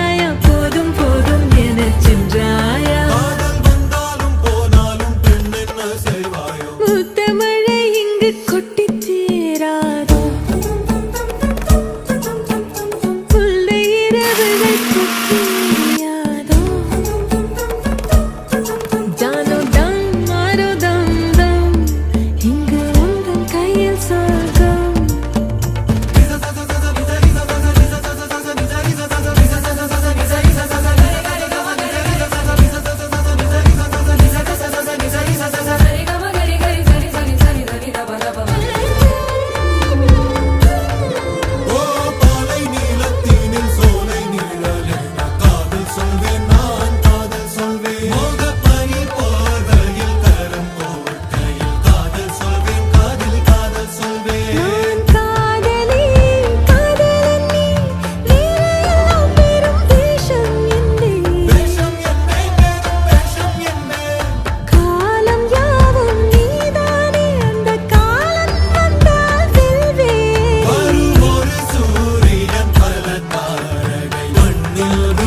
சென்றாயா போதும் போதும் என சென்றாயா முத்தமழை இங்கு கொட்டி தீராதோ புல்லை இரவுகள் கொட்டியாதோ ஜானோ தம் மாரோ தம் தம் இங்கு உந்தன் கையில் சொர்க்கம் We'll